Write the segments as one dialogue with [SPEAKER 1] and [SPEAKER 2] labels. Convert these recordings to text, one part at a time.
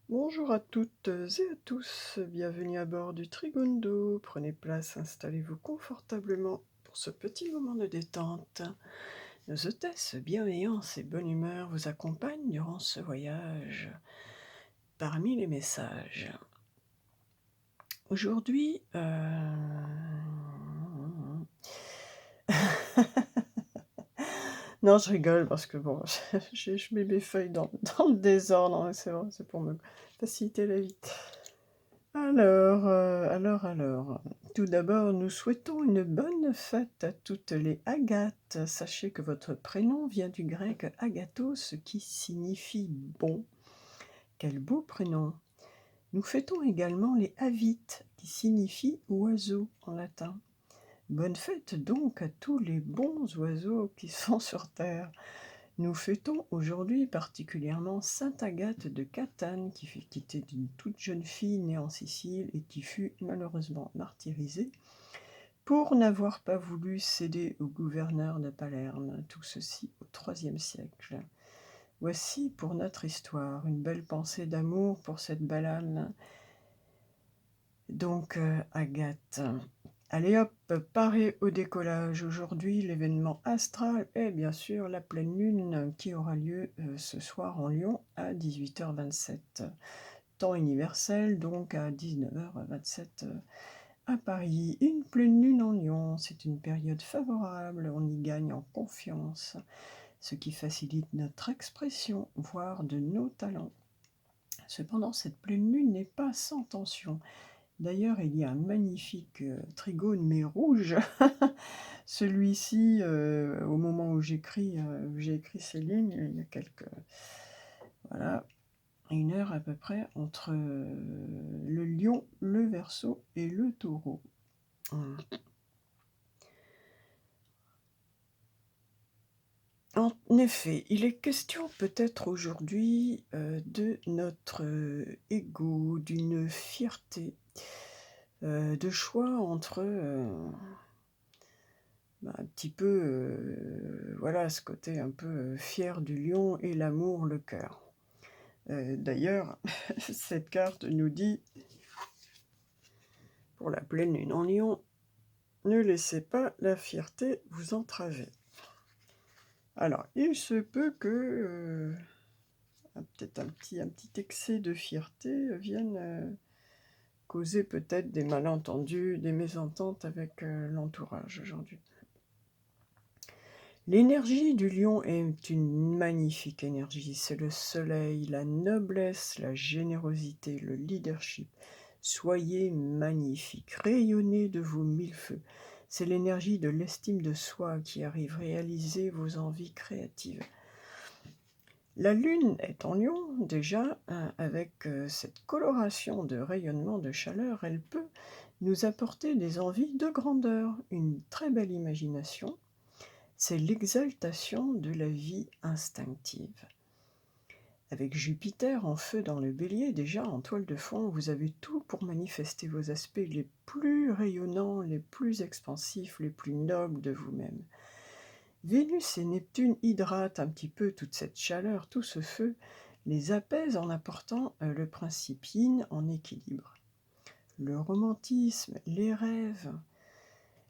[SPEAKER 1] Bonjour à toutes et à tous, bienvenue à bord du Trigundo. Prenez place, installez-vous confortablement pour ce petit moment de détente. Nos hôtesses bienveillance et bonne humeur vous accompagnent durant ce voyage. Parmi les messages, aujourd'hui, non, je rigole parce que bon, je mets mes feuilles dans le désordre, hein, c'est vrai, c'est pour me faciliter la vie. Alors, tout d'abord, nous souhaitons une bonne fête à toutes les Agathes. Sachez que votre prénom vient du grec agathos, qui signifie bon. Quel beau prénom! Nous fêtons également les Avites, qui signifie oiseau en latin. Bonne fête donc à tous les bons oiseaux qui sont sur Terre. Nous fêtons aujourd'hui particulièrement sainte Agathe de Catane, qui était une toute jeune fille née en Sicile et qui fut malheureusement martyrisée pour n'avoir pas voulu céder au gouverneur de Palerme, tout ceci au IIIe siècle. Voici pour notre histoire une belle pensée d'amour pour cette belle âme. Donc, Agathe. Allez hop, paré au décollage. Aujourd'hui, l'événement astral est bien sûr la pleine lune qui aura lieu ce soir en Lyon à 18h27. Temps universel, donc à 19h27 à Paris. Une pleine lune en Lyon, c'est une période favorable, on y gagne en confiance, ce qui facilite notre expression, voire de nos talents. Cependant, cette pleine lune n'est pas sans tension. D'ailleurs, il y a un magnifique trigone, mais rouge. Celui-ci, au moment où j'ai écrit ces lignes, il y a voilà, 1 heure à peu près, entre le lion, le verseau et le taureau. En effet, il est question peut-être aujourd'hui de notre ego, d'une fierté, de choix entre un petit peu, voilà, ce côté un peu fier du lion et l'amour, le cœur. D'ailleurs, cette carte nous dit, pour la pleine lune en lion, ne laissez pas la fierté vous entraver. Alors, il se peut que peut-être un petit excès de fierté vienne causer peut-être des malentendus, des mésententes avec l'entourage aujourd'hui. L'énergie du lion est une magnifique énergie, c'est le soleil, la noblesse, la générosité, le leadership. Soyez magnifique, rayonnez de vos 1000 feux. C'est l'énergie de l'estime de soi qui arrive à réaliser vos envies créatives. La lune est en lion déjà, avec cette coloration de rayonnement, de chaleur, elle peut nous apporter des envies de grandeur, une très belle imagination. C'est l'exaltation de la vie instinctive. Avec Jupiter en feu dans le Bélier, déjà en toile de fond, vous avez tout pour manifester vos aspects les plus rayonnants, les plus expansifs, les plus nobles de vous-même. Vénus et Neptune hydratent un petit peu toute cette chaleur, tout ce feu, les apaisent en apportant le principe yin en équilibre. Le romantisme, les rêves,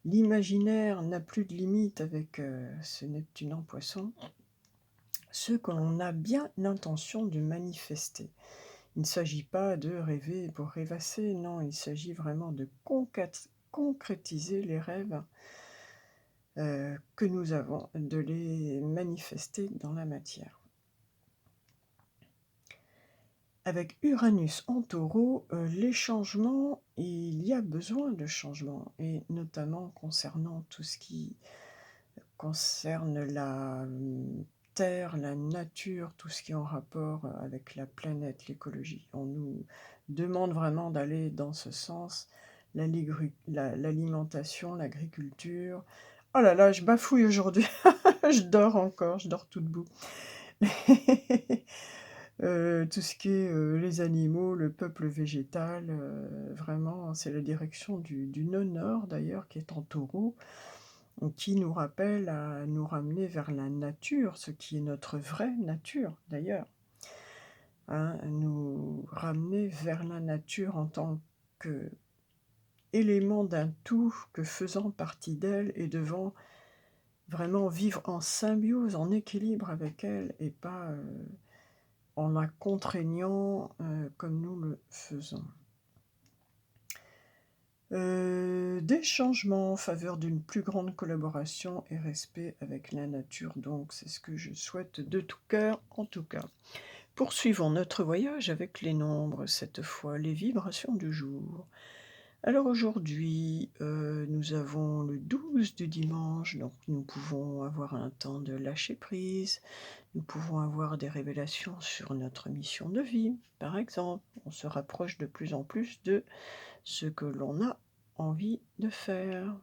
[SPEAKER 1] l'imaginaire n'a plus de limite avec ce Neptune en Poisson, ce que l'on a bien l'intention de manifester. Il ne s'agit pas de rêver pour rêvasser, non, il s'agit vraiment de concrétiser les rêves que nous avons, de les manifester dans la matière. Avec Uranus en Taureau, les changements, il y a besoin de changements, et notamment concernant tout ce qui concerne la Terre, la nature, tout ce qui est en rapport avec la planète, l'écologie. On nous demande vraiment d'aller dans ce sens, l'alimentation, l'agriculture. Oh là là, je bafouille aujourd'hui, je dors encore, je dors tout debout. Tout ce qui est les animaux, le peuple végétal, vraiment, c'est la direction du nord-nord d'ailleurs, qui est en taureau, qui nous rappelle à nous ramener vers la nature, ce qui est notre vraie nature d'ailleurs. Hein, nous ramener vers la nature en tant qu'élément d'un tout, que faisant partie d'elle et devant vraiment vivre en symbiose, en équilibre avec elle et pas en la contraignant comme nous le faisons. Des changements en faveur d'une plus grande collaboration et respect avec la nature, donc c'est ce que je souhaite de tout cœur en tout cas. Poursuivons notre voyage avec les nombres, cette fois les vibrations du jour. Alors aujourd'hui, nous avons le 12 du dimanche, donc nous pouvons avoir un temps de lâcher prise, nous pouvons avoir des révélations sur notre mission de vie, par exemple. On se rapproche de plus en plus de ce que l'on a envie de faire.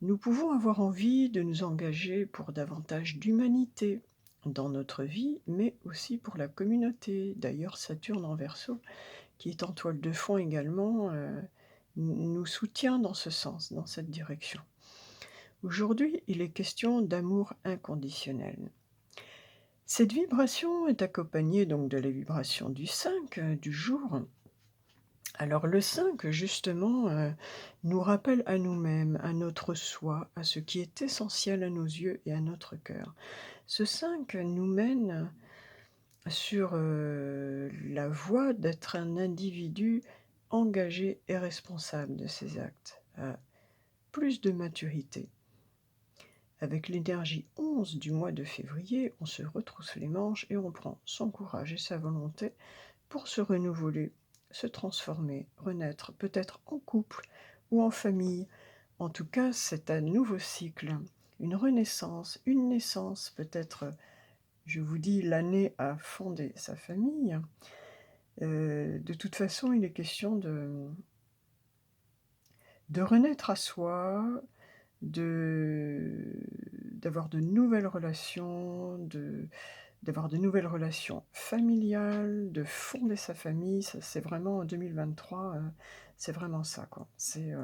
[SPEAKER 1] Nous pouvons avoir envie de nous engager pour davantage d'humanité dans notre vie, mais aussi pour la communauté. D'ailleurs, Saturne en Verseau, qui est en toile de fond également, nous soutient dans ce sens, dans cette direction. Aujourd'hui, il est question d'amour inconditionnel. Cette vibration est accompagnée donc de la vibration du 5 du jour. Alors le 5, justement, nous rappelle à nous-mêmes, à notre soi, à ce qui est essentiel à nos yeux et à notre cœur. Ce 5 nous mène sur la voie d'être un individu engagé et responsable de ses actes, à plus de maturité. Avec l'énergie 11 du mois de février, on se retrousse les manches et on prend son courage et sa volonté pour se renouveler, se transformer, renaître, peut-être en couple ou en famille. En tout cas, c'est un nouveau cycle, une renaissance, une naissance, peut-être, je vous dis, l'année à fonder sa famille. De toute façon, il est question de renaître à soi, d'avoir de nouvelles relations, d'avoir de nouvelles relations familiales, de fonder sa famille. Ça, c'est vraiment en 2023, c'est vraiment ça, quoi. C'est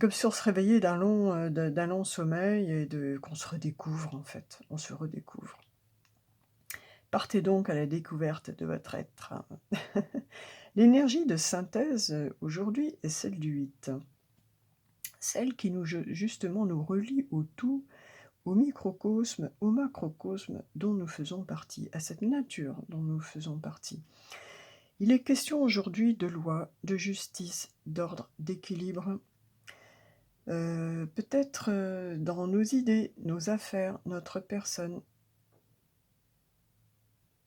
[SPEAKER 1] comme si on se réveillait d'un long sommeil et qu'on se redécouvre, en fait. On se redécouvre. Partez donc à la découverte de votre être. L'énergie de synthèse aujourd'hui est celle du 8. Celle qui justement nous relie au tout, au microcosme, au macrocosme dont nous faisons partie, à cette nature dont nous faisons partie. Il est question aujourd'hui de loi, de justice, d'ordre, d'équilibre, peut-être dans nos idées, nos affaires, notre personne,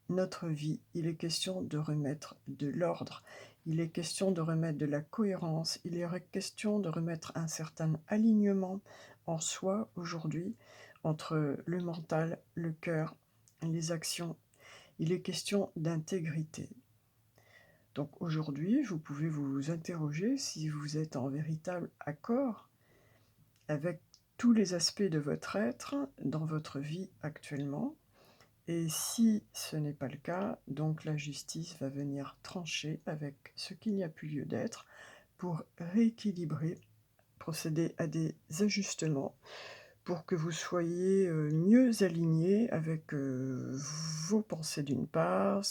[SPEAKER 1] notre vie. Il est question de remettre de l'ordre, il est question de remettre de la cohérence, il est question de remettre un certain alignement en soi aujourd'hui, entre le mental, le cœur, les actions. Il est question d'intégrité. Donc aujourd'hui, vous pouvez vous interroger si vous êtes en véritable accord avec tous les aspects de votre être dans votre vie actuellement. Et si ce n'est pas le cas, donc la justice va venir trancher avec ce qu'il n'y a plus lieu d'être pour rééquilibrer, procéder à des ajustements pour que vous soyez mieux aligné avec vos pensées d'une part,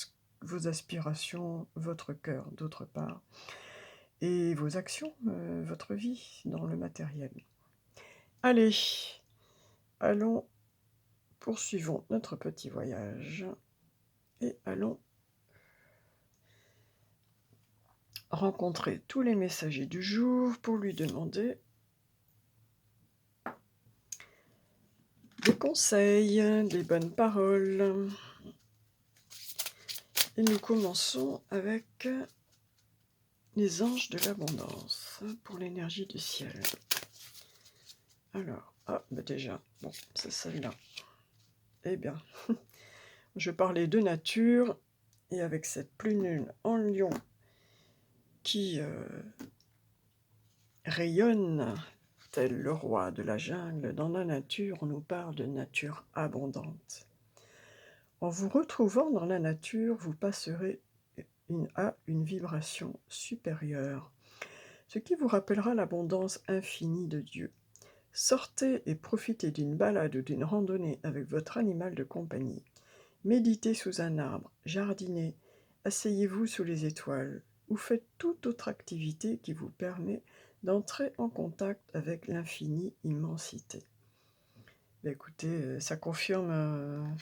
[SPEAKER 1] vos aspirations, votre cœur d'autre part, et vos actions, votre vie dans le matériel. Allez, poursuivons notre petit voyage et allons rencontrer tous les messagers du jour pour lui demander des conseils, des bonnes paroles. Et nous commençons avec les anges de l'abondance pour l'énergie du ciel. Alors, déjà, bon, c'est celle-là. Eh bien, je parlais de nature, et avec cette pleine lune en lion qui rayonne tel le roi de la jungle, dans la nature, on nous parle de nature abondante. En vous retrouvant dans la nature, vous passerez à une vibration supérieure, ce qui vous rappellera l'abondance infinie de Dieu. Sortez et profitez d'une balade ou d'une randonnée avec votre animal de compagnie. Méditez sous un arbre, jardinez, asseyez-vous sous les étoiles ou faites toute autre activité qui vous permet d'entrer en contact avec l'infinie immensité. Écoutez, ça confirme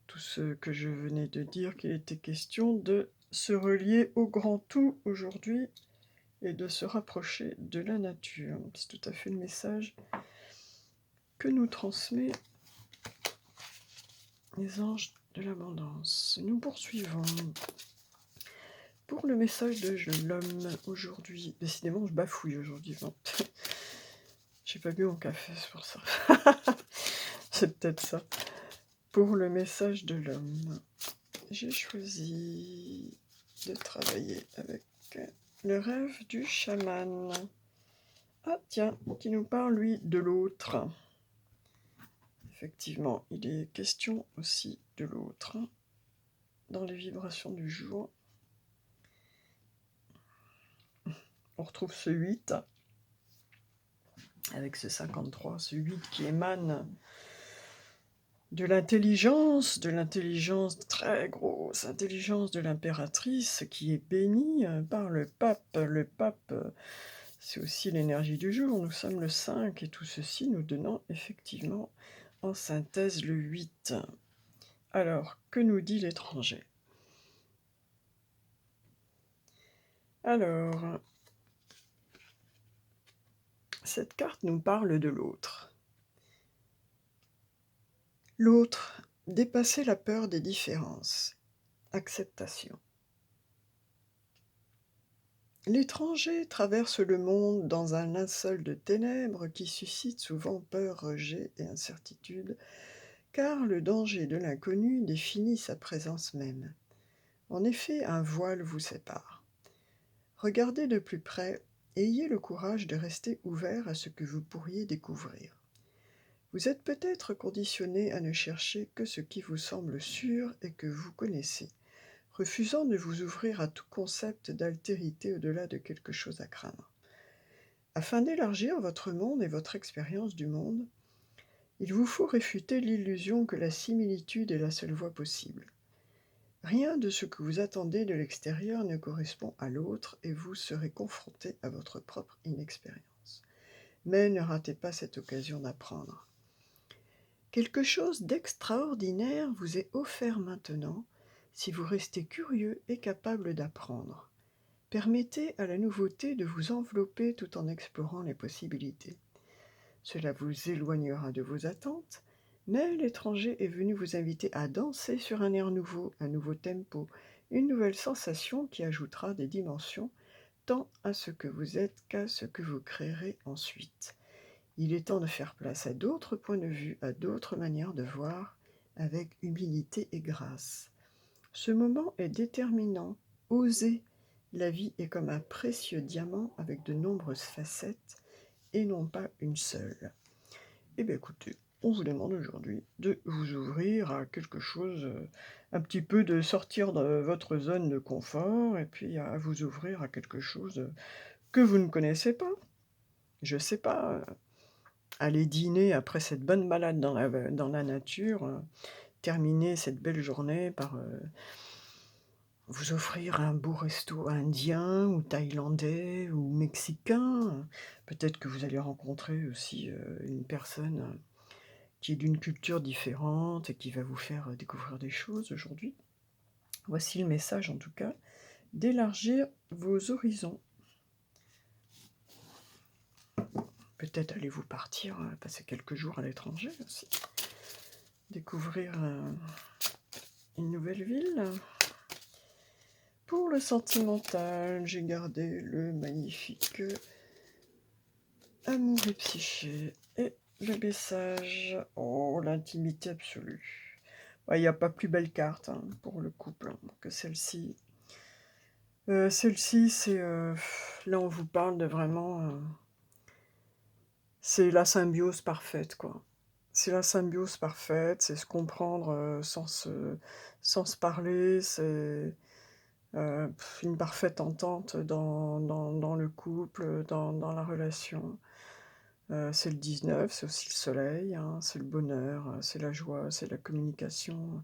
[SPEAKER 1] tout ce que je venais de dire, qu'il était question de se relier au grand tout aujourd'hui et de se rapprocher de la nature. C'est tout à fait le message que nous transmet les anges de l'abondance. Nous poursuivons. Pour le message de l'homme aujourd'hui, décidément je bafouille aujourd'hui. Hein. J'ai pas bu mon café, c'est pour ça. C'est peut-être ça. Pour le message de l'homme, j'ai choisi de travailler avec le rêve du chaman. Ah tiens, qui nous parle lui de l'autre. Effectivement, il est question aussi de l'autre dans les vibrations du jour. On retrouve ce 8 avec ce 53, ce 8 qui émane de l'intelligence très grosse, intelligence de l'impératrice qui est bénie par le pape. Le pape, c'est aussi l'énergie du jour. Nous sommes le 5 et tout ceci nous donnant effectivement en synthèse le 8. Alors, que nous dit l'étranger? Alors, cette carte nous parle de l'autre. L'autre, dépasser la peur des différences. Acceptation. L'étranger traverse le monde dans un linceul de ténèbres qui suscite souvent peur, rejet et incertitude, car le danger de l'inconnu définit sa présence même. En effet, un voile vous sépare. Regardez de plus près et ayez le courage de rester ouvert à ce que vous pourriez découvrir. Vous êtes peut-être conditionné à ne chercher que ce qui vous semble sûr et que vous connaissez, refusant de vous ouvrir à tout concept d'altérité au-delà de quelque chose à craindre. Afin d'élargir votre monde et votre expérience du monde, il vous faut réfuter l'illusion que la similitude est la seule voie possible. Rien de ce que vous attendez de l'extérieur ne correspond à l'autre et vous serez confronté à votre propre inexpérience. Mais ne ratez pas cette occasion d'apprendre. Quelque chose d'extraordinaire vous est offert maintenant si vous restez curieux et capable d'apprendre. Permettez à la nouveauté de vous envelopper tout en explorant les possibilités. Cela vous éloignera de vos attentes, mais l'étranger est venu vous inviter à danser sur un air nouveau, un nouveau tempo, une nouvelle sensation qui ajoutera des dimensions tant à ce que vous êtes qu'à ce que vous créerez ensuite. Il est temps de faire place à d'autres points de vue, à d'autres manières de voir, avec humilité et grâce. Ce moment est déterminant. Osez. La vie est comme un précieux diamant avec de nombreuses facettes et non pas une seule. Eh bien écoutez, on vous demande aujourd'hui de vous ouvrir à quelque chose, un petit peu de sortir de votre zone de confort et puis à vous ouvrir à quelque chose que vous ne connaissez pas. Je sais pas, aller dîner après cette bonne balade dans la nature, terminer cette belle journée par vous offrir un beau resto indien ou thaïlandais ou mexicain. Peut-être que vous allez rencontrer aussi une personne qui est d'une culture différente et qui va vous faire découvrir des choses aujourd'hui. Voici le message en tout cas, d'élargir vos horizons. Peut-être allez-vous partir, passer quelques jours à l'étranger aussi. Découvrir une nouvelle ville. Pour le sentimental, j'ai gardé le magnifique Amour et psyché et le message. Oh, l'intimité absolue. Il n'y a pas plus belle carte pour le couple que celle-ci. Celle-ci, c'est là on vous parle de vraiment. C'est la symbiose parfaite, quoi. C'est la symbiose parfaite, c'est se comprendre sans se parler, c'est une parfaite entente dans le couple, dans la relation. C'est le 19, c'est aussi le soleil, c'est le bonheur, c'est la joie, c'est la communication,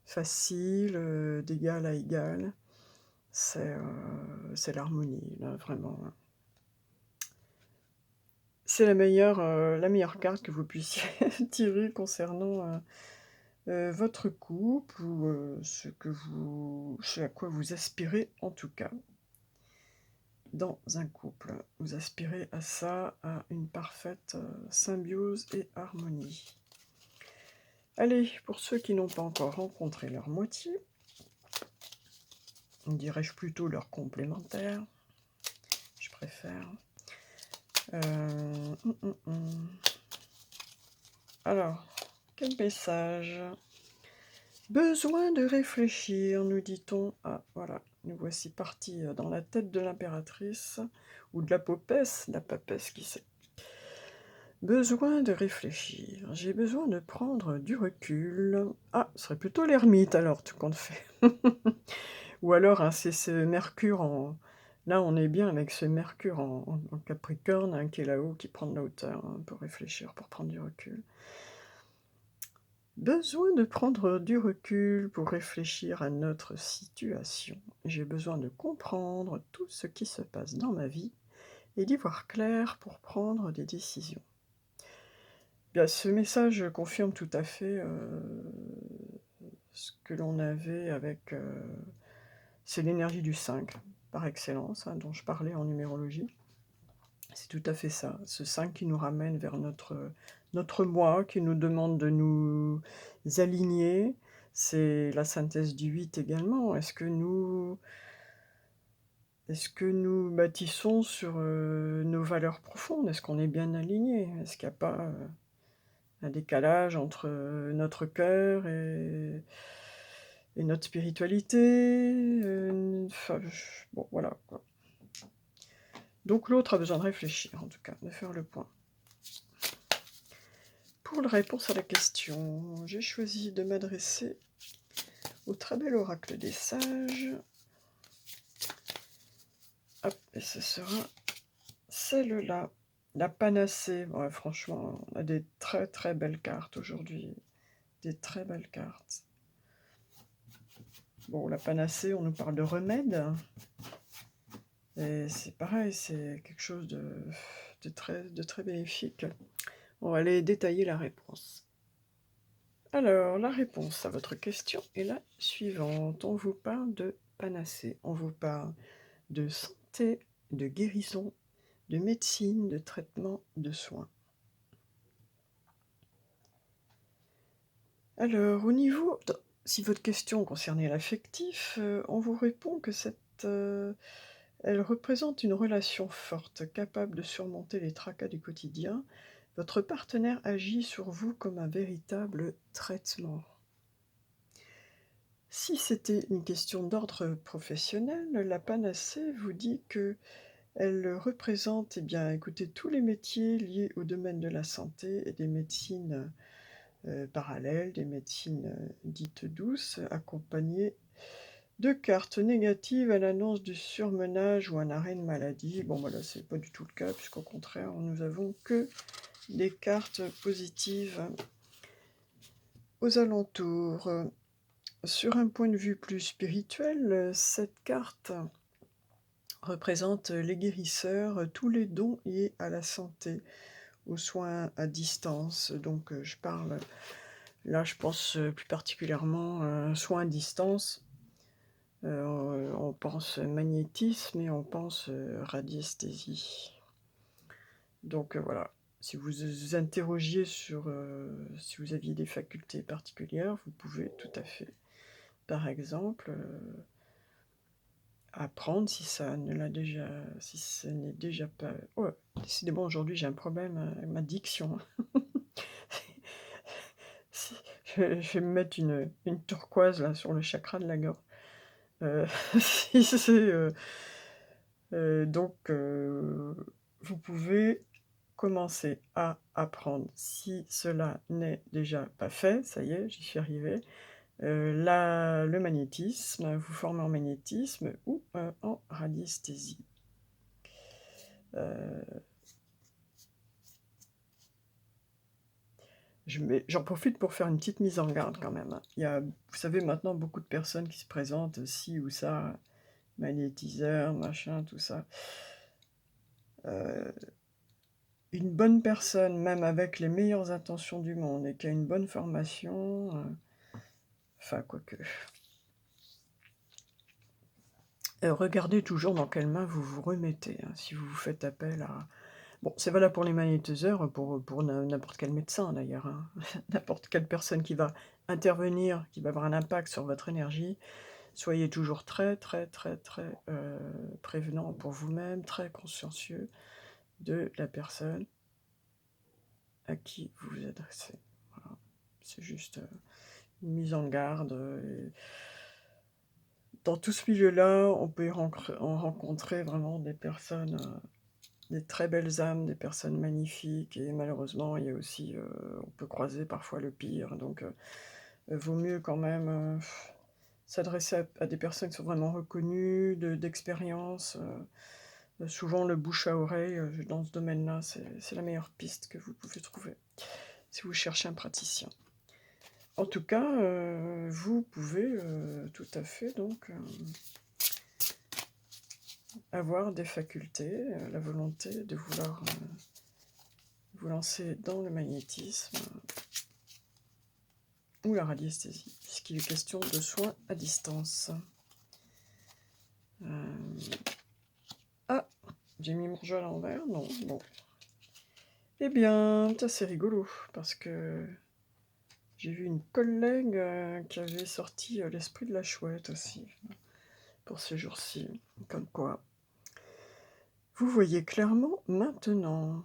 [SPEAKER 1] facile, d'égal à égal. C'est l'harmonie, là, vraiment. C'est la meilleure carte que vous puissiez tirer concernant, votre couple ou, ce à quoi vous aspirez en tout cas, dans un couple. Vous aspirez à ça, à une parfaite, symbiose et harmonie. Allez, pour ceux qui n'ont pas encore rencontré leur moitié, dirais-je plutôt leur complémentaire, je préfère. Alors, quel message? Besoin de réfléchir, nous dit-on. Ah, voilà, nous voici partis dans la tête de l'impératrice, ou de la papesse, qui sait. Besoin de réfléchir, j'ai besoin de prendre du recul. Ah, ce serait plutôt l'ermite alors, tout compte fait. Ou alors, hein, c'est ce Mercure en... Là, on est bien avec ce Mercure en Capricorne, hein, qui est là-haut, qui prend de la hauteur, hein, pour réfléchir, pour prendre du recul. Besoin de prendre du recul pour réfléchir à notre situation. J'ai besoin de comprendre tout ce qui se passe dans ma vie et d'y voir clair pour prendre des décisions. Bien, ce message confirme tout à fait ce que l'on avait avec... c'est l'énergie du 5, par excellence, hein, dont je parlais en numérologie. C'est tout à fait ça, ce 5 qui nous ramène vers notre moi, qui nous demande de nous aligner. C'est la synthèse du 8 également. Est-ce que nous bâtissons sur nos valeurs profondes? Est-ce qu'on est bien aligné? Est-ce qu'il n'y a pas un décalage entre notre cœur et notre spiritualité? Enfin, bon, voilà, quoi. Donc l'autre a besoin de réfléchir, en tout cas, de faire le point. Pour la réponse à la question, j'ai choisi de m'adresser au très bel oracle des sages. Hop, et ce sera celle-là, la panacée. Ouais, franchement, on a des très très belles cartes aujourd'hui. Des très belles cartes. Bon, la panacée, on nous parle de remède. Et c'est pareil, c'est quelque chose de très bénéfique. On va aller détailler la réponse. Alors, la réponse à votre question est la suivante. On vous parle de panacée, on vous parle de santé, de guérison, de médecine, de traitement, de soins. Alors, au niveau... Si votre question concernait l'affectif, on vous répond que elle représente une relation forte, capable de surmonter les tracas du quotidien. Votre partenaire agit sur vous comme un véritable traitement. Si c'était une question d'ordre professionnel, la panacée vous dit qu'elle représente, écoutez, tous les métiers liés au domaine de la santé et des médecines parallèles, des médecines dites douces, accompagnées de cartes négatives à l'annonce du surmenage ou un arrêt de maladie. Bon, voilà, c'est pas du tout le cas, puisqu'au contraire, nous avons que des cartes positives aux alentours. Sur un point de vue plus spirituel, cette carte représente les guérisseurs, tous les dons liés à la santé, aux soins à distance. Donc je parle, là je pense plus particulièrement soins à distance. On pense magnétisme et on pense radiesthésie. Donc voilà, si vous vous interrogiez sur si vous aviez des facultés particulières, vous pouvez tout à fait, par exemple, apprendre si ça ne l'a déjà, si ce n'est déjà pas... Oh, décidément aujourd'hui j'ai un problème avec ma diction. Je vais me mettre une turquoise là sur le chakra de la gorge. Si c'est... donc vous pouvez commencer à apprendre, si cela n'est déjà pas fait, ça y est, j'y suis arrivée, le magnétisme, vous formez en magnétisme ou en radiesthésie. J'en profite pour faire une petite mise en garde quand même, hein. Il y a, vous savez, maintenant beaucoup de personnes qui se présentent, ci ou ça, magnétiseur, machin, tout ça. Une bonne personne, même avec les meilleures intentions du monde et qui a une bonne formation, enfin quoique, regardez toujours dans quelle main vous vous remettez, hein, si vous vous faites appel à bon, c'est valable pour les magnétiseurs, pour n'importe quel médecin d'ailleurs, hein. N'importe quelle personne qui va intervenir, qui va avoir un impact sur votre énergie. Soyez toujours très, très, très, très, prévenant pour vous-même, très consciencieux de la personne à qui vous vous adressez. Voilà. C'est juste, une mise en garde, dans tout ce milieu-là, on peut en rencontrer vraiment des personnes, des très belles âmes, des personnes magnifiques et malheureusement, il y a aussi, on peut croiser parfois le pire donc vaut mieux quand même, s'adresser à des personnes qui sont vraiment reconnues, d'expérience, souvent le bouche à oreille, dans ce domaine-là, c'est la meilleure piste que vous pouvez trouver, si vous cherchez un praticien. En tout cas, vous pouvez, tout à fait donc, avoir des facultés, la volonté de vouloir, vous lancer dans le magnétisme, ou la radiesthésie, puisqu'il est question de soins à distance. Ah! J'ai mis mon jeu à l'envers? Non, bon. Eh bien, ça c'est rigolo, parce que j'ai vu une collègue, qui avait sorti, l'esprit de la chouette aussi, pour ces jours-ci. Comme quoi, vous voyez clairement maintenant.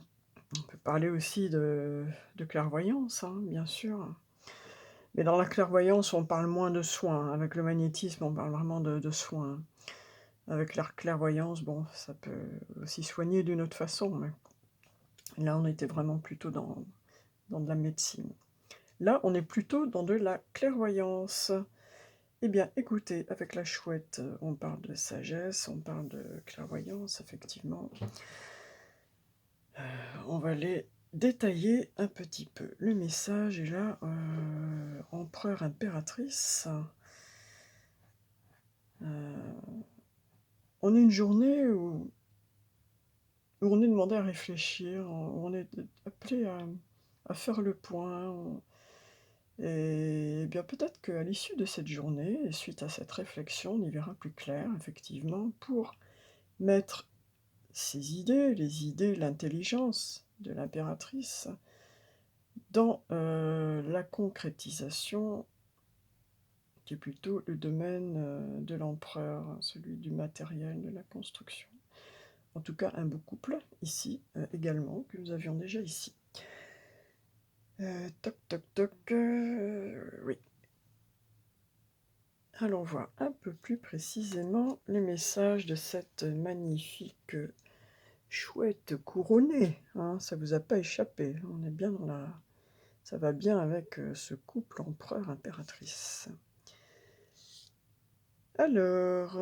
[SPEAKER 1] On peut parler aussi de clairvoyance, hein, bien sûr. Mais dans la clairvoyance, on parle moins de soins. Avec le magnétisme, on parle vraiment de soins. Avec la clairvoyance, bon, ça peut aussi soigner d'une autre façon, mais là, on était vraiment plutôt dans de la médecine. Là, on est plutôt dans de la clairvoyance. Eh bien, écoutez, avec la chouette, on parle de sagesse, on parle de clairvoyance, effectivement. On va les détailler un petit peu. Le message est là, empereur impératrice. On est une journée où on est demandé à réfléchir, où on est appelé à faire le point. Et bien peut-être qu'à l'issue de cette journée, et suite à cette réflexion, on y verra plus clair, effectivement, pour mettre ces idées, les idées, l'intelligence de l'impératrice, dans la concrétisation, qui est plutôt le domaine de l'empereur, hein, celui du matériel, de la construction. En tout cas, un beau couple, ici, également, que nous avions déjà ici. Toc, toc, toc, oui. Allons voir un peu plus précisément les messages de cette magnifique chouette couronnée, hein, ça vous a pas échappé, on est bien dans la... Ça va bien avec ce couple empereur-impératrice. Alors,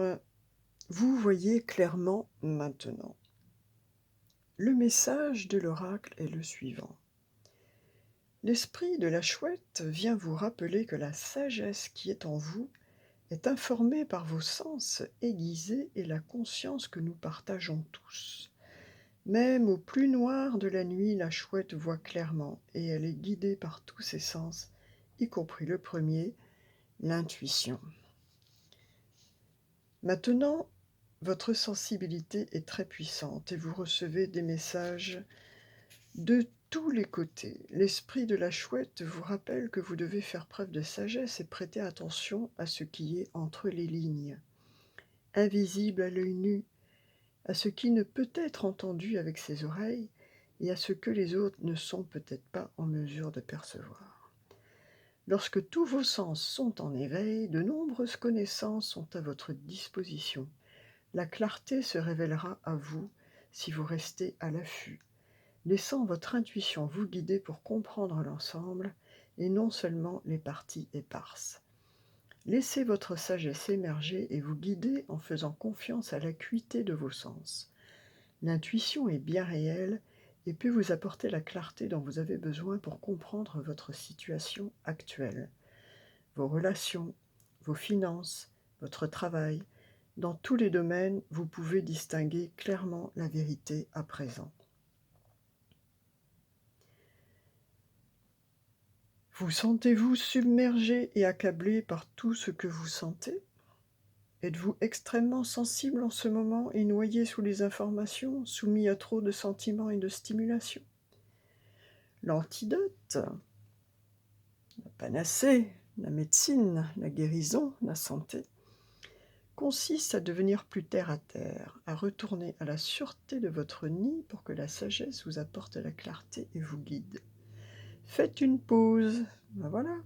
[SPEAKER 1] vous voyez clairement maintenant. Le message de l'oracle est le suivant. L'esprit de la chouette vient vous rappeler que la sagesse qui est en vous est informée par vos sens aiguisés et la conscience que nous partageons tous. Même au plus noir de la nuit, la chouette voit clairement et elle est guidée par tous ses sens, y compris le premier, l'intuition. Maintenant, votre sensibilité est très puissante et vous recevez des messages de tous les côtés. L'esprit de la chouette vous rappelle que vous devez faire preuve de sagesse et prêter attention à ce qui est entre les lignes, invisible à l'œil nu, à ce qui ne peut être entendu avec ses oreilles et à ce que les autres ne sont peut-être pas en mesure de percevoir. Lorsque tous vos sens sont en éveil, de nombreuses connaissances sont à votre disposition. La clarté se révélera à vous si vous restez à l'affût, laissant votre intuition vous guider pour comprendre l'ensemble et non seulement les parties éparses. Laissez votre sagesse émerger et vous guider en faisant confiance à l'acuité de vos sens. L'intuition est bien réelle et puis vous apporter la clarté dont vous avez besoin pour comprendre votre situation actuelle, vos relations, vos finances, votre travail. Dans tous les domaines, vous pouvez distinguer clairement la vérité à présent. Vous sentez-vous submergé et accablé par tout ce que vous sentez? Êtes-vous extrêmement sensible en ce moment et noyé sous les informations, soumis à trop de sentiments et de stimulation? L'antidote, la panacée, la médecine, la guérison, la santé, consiste à devenir plus terre à terre, à retourner à la sûreté de votre nid pour que la sagesse vous apporte la clarté et vous guide. Faites une pause, ben voilà.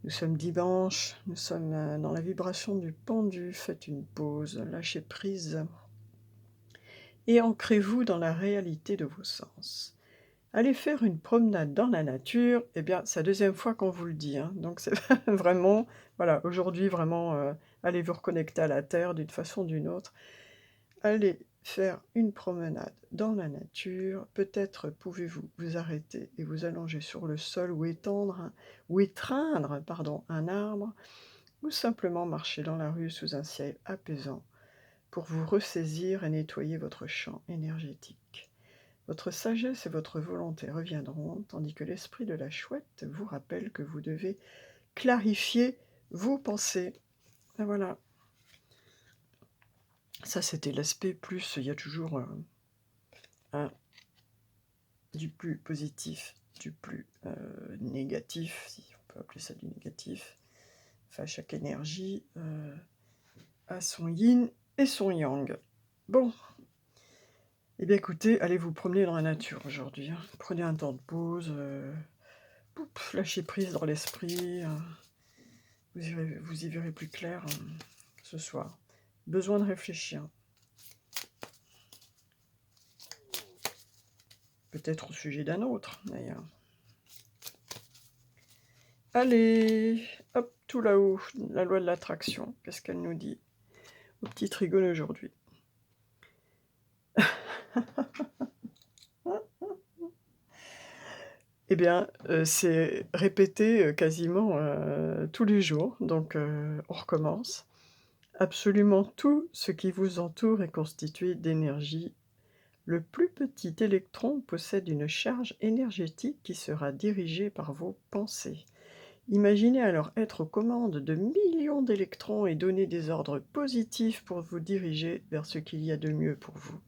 [SPEAKER 1] Nous sommes dimanche, nous sommes dans la vibration du pendu, faites une pause, lâchez prise et ancrez-vous dans la réalité de vos sens. Allez faire une promenade dans la nature, eh bien, c'est la deuxième fois qu'on vous le dit, hein, donc c'est vraiment, voilà, aujourd'hui vraiment, allez vous reconnecter à la terre d'une façon ou d'une autre. Allez faire une promenade dans la nature, peut-être pouvez-vous vous arrêter et vous allonger sur le sol ou étreindre, pardon, un arbre, ou simplement marcher dans la rue sous un ciel apaisant pour vous ressaisir et nettoyer votre champ énergétique. Votre sagesse et votre volonté reviendront, tandis que l'esprit de la chouette vous rappelle que vous devez clarifier vos pensées. Et voilà. Ça, c'était l'aspect plus, il y a toujours du plus positif, du plus négatif, si on peut appeler ça du négatif. Enfin, chaque énergie a son yin et son yang. Bon, eh bien écoutez, allez vous promener dans la nature aujourd'hui, hein. Prenez un temps de pause, lâchez prise dans l'esprit, vous y verrez plus clair ce soir. Besoin de réfléchir. Peut-être au sujet d'un autre, d'ailleurs. Allez, hop, tout là-haut, la loi de l'attraction, qu'est-ce qu'elle nous dit? Au petit trigone aujourd'hui. Eh bien, c'est répété quasiment tous les jours, donc on recommence. Absolument tout ce qui vous entoure est constitué d'énergie. Le plus petit électron possède une charge énergétique qui sera dirigée par vos pensées. Imaginez alors être aux commandes de millions d'électrons et donner des ordres positifs pour vous diriger vers ce qu'il y a de mieux pour vous.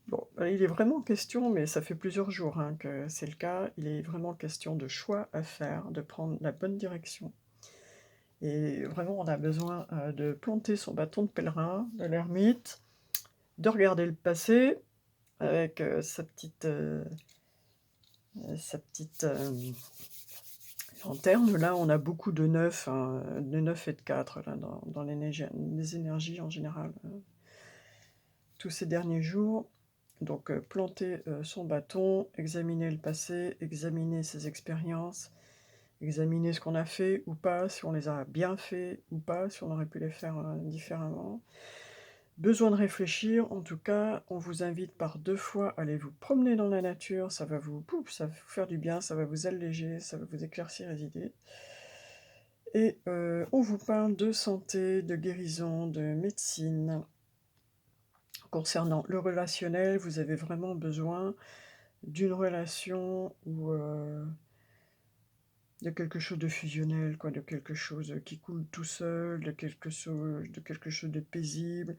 [SPEAKER 1] Bon, il est vraiment question, mais ça fait plusieurs jours que c'est le cas, il est vraiment question de choix à faire, de prendre la bonne direction. Et vraiment, on a besoin de planter son bâton de pèlerin, de l'ermite, de regarder le passé avec sa petite lanterne. Là, on a beaucoup de 9, de 9 et de 4 là, dans les énergies en général, tous ces derniers jours. Donc, planter son bâton, examiner le passé, examiner ses expériences, examiner ce qu'on a fait ou pas, si on les a bien fait ou pas, si on aurait pu les faire différemment. Besoin de réfléchir, en tout cas, on vous invite par 2 fois à aller vous promener dans la nature, ça va vous faire du bien, ça va vous alléger, ça va vous éclaircir les idées. Et on vous parle de santé, de guérison, de médecine. Concernant le relationnel, vous avez vraiment besoin d'une relation ou de quelque chose de fusionnel, quoi, de quelque chose qui coule tout seul, de quelque chose de paisible,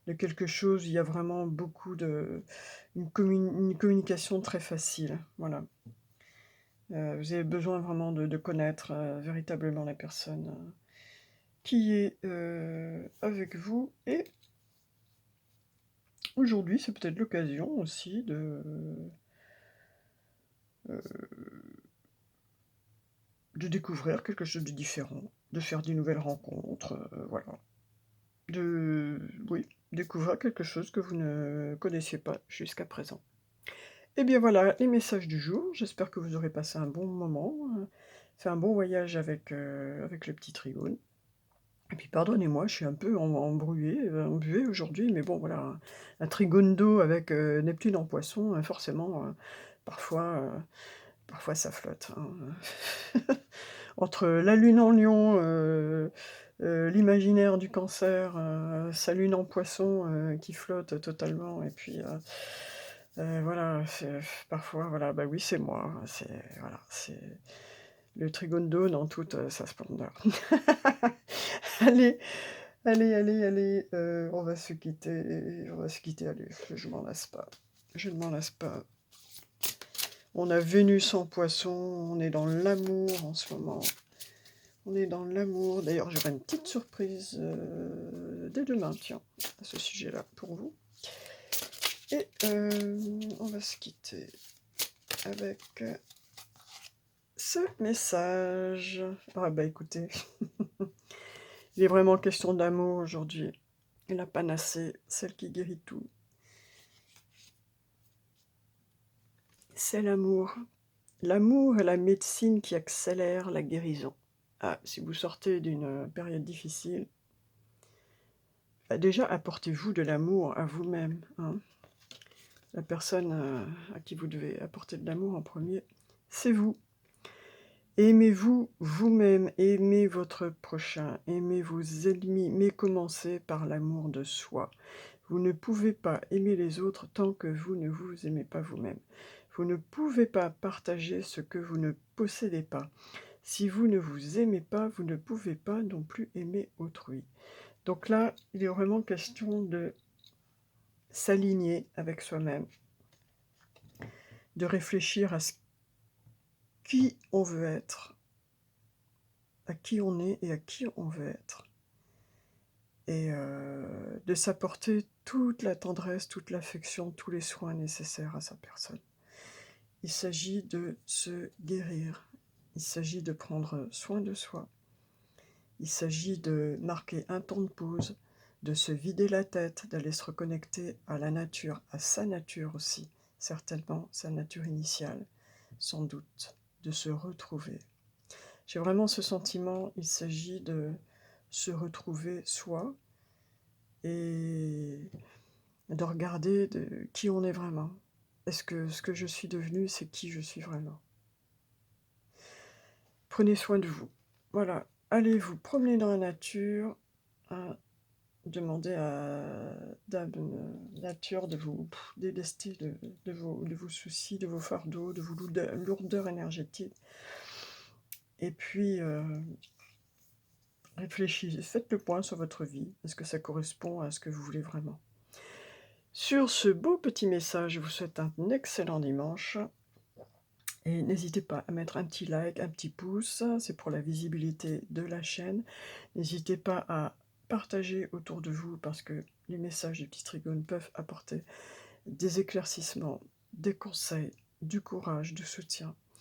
[SPEAKER 1] de quelque chose où il y a vraiment beaucoup une communication très facile, voilà. Vous avez besoin vraiment de connaître véritablement la personne qui est avec vous, et aujourd'hui, c'est peut-être l'occasion aussi de découvrir quelque chose de différent, de faire des nouvelles rencontres, voilà. Oui, découvrir quelque chose que vous ne connaissiez pas jusqu'à présent. Et bien voilà, les messages du jour. J'espère que vous aurez passé un bon moment, fait un bon voyage avec le petit trigone. Et puis pardonnez-moi, je suis un peu embuée aujourd'hui, mais bon voilà, un trigone d'eau avec, Neptune en Poisson, forcément, parfois, parfois ça flotte, hein, Entre la lune en Lion, l'imaginaire du Cancer, sa lune en Poisson, qui flotte totalement et puis, voilà, c'est parfois voilà, bah oui, c'est moi, hein, c'est voilà, c'est le trigone d'eau dans toute, sa splendeur. Allez, allez, on va se quitter, allez, je m'en lasse pas, je ne m'en lasse pas. On a Vénus en Poisson, on est dans l'amour en ce moment. On est dans l'amour. D'ailleurs, j'aurai une petite surprise dès demain, tiens, à ce sujet-là, pour vous. Et on va se quitter avec ce message. Ah bah écoutez, il est vraiment question d'amour aujourd'hui. Et la panacée, celle qui guérit tout, c'est l'amour. L'amour est la médecine qui accélère la guérison. Ah, si vous sortez d'une période difficile, bah déjà apportez-vous de l'amour à vous-même, hein. La personne à qui vous devez apporter de l'amour en premier, c'est vous. Aimez-vous vous-même, aimez votre prochain, aimez vos ennemis, mais commencez par l'amour de soi. Vous ne pouvez pas aimer les autres tant que vous ne vous aimez pas vous-même. Vous ne pouvez pas partager ce que vous ne possédez pas. Si vous ne vous aimez pas, vous ne pouvez pas non plus aimer autrui. Donc là, il est vraiment question de s'aligner avec soi-même, de réfléchir à qui on veut être, à qui on est et à qui on veut être. Et de s'apporter toute la tendresse, toute l'affection, tous les soins nécessaires à sa personne. Il s'agit de se guérir, il s'agit de prendre soin de soi, il s'agit de marquer un temps de pause, de se vider la tête, d'aller se reconnecter à la nature, à sa nature aussi, certainement sa nature initiale, sans doute, de se retrouver. J'ai vraiment ce sentiment, il s'agit de se retrouver soi et de regarder de qui on est vraiment. Est-ce que ce que je suis devenue, c'est qui je suis vraiment? Prenez soin de vous. Voilà, allez vous promener dans la nature, hein, demandez à Dame Nature de vous délester de vos soucis, de vos fardeaux, de vos lourdeurs énergétiques. Et puis, réfléchissez, faites le point sur votre vie. Est-ce que ça correspond à ce que vous voulez vraiment? Sur ce beau petit message, je vous souhaite un excellent dimanche. Et n'hésitez pas à mettre un petit like, un petit pouce, c'est pour la visibilité de la chaîne. N'hésitez pas à partager autour de vous parce que les messages du petit Trigone peuvent apporter des éclaircissements, des conseils, du courage, du soutien.